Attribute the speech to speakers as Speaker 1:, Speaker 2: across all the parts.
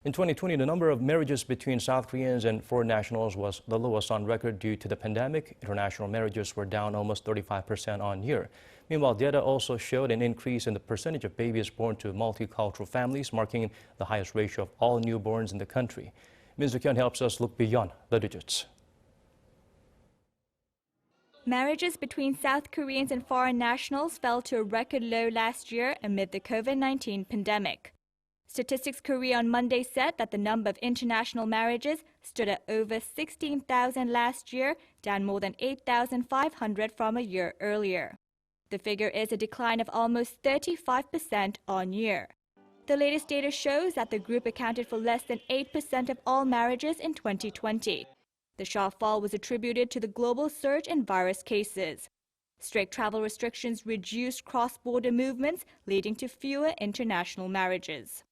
Speaker 1: In 2020, the number of marriages between South Koreans and foreign nationals was the lowest on record due to the pandemic. International marriages were down almost 35% on year. Meanwhile, data also showed an increase in the percentage of babies born to multicultural families, marking the highest ratio of all newborns in the country. Suk-hyen helps us look beyond the digits.
Speaker 2: Marriages between South Koreans and foreign nationals fell to a record low last year amid the COVID-19 pandemic. Statistics Korea on Monday said that the number of international marriages stood at over 16,000 last year, down more than 8,500 from a year earlier. The figure is a decline of almost 35% on year. The latest data shows that the group accounted for less than 8% of all marriages in 2020. The shortfall was attributed to the global surge in virus cases. Strict travel restrictions reduced cross-border movements, leading to fewer international marriages.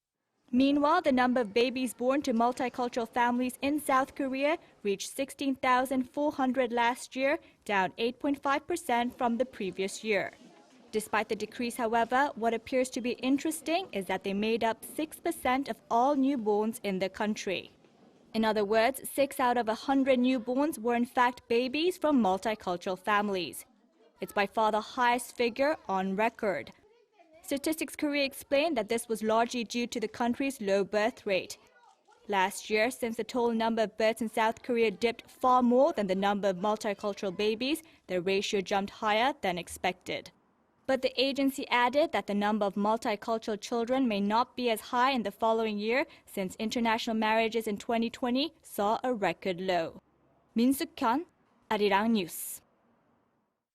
Speaker 2: Meanwhile, the number of babies born to multicultural families in South Korea reached 16,400 last year, down 8.5% from the previous year. Despite the decrease, however, what appears to be interesting is that they made up 6% of all newborns in the country. In other words, 6 out of 100 newborns were in fact babies from multicultural families. It's by far the highest figure on record. Statistics Korea explained that this was largely due to the country's low birth rate. Last year, since the total number of births in South Korea dipped far more than the number of multicultural babies, the ratio jumped higher than expected. But the agency added that the number of multicultural children may not be as high in the following year since international marriages in 2020 saw a record low. Suk-hyen, Arirang News.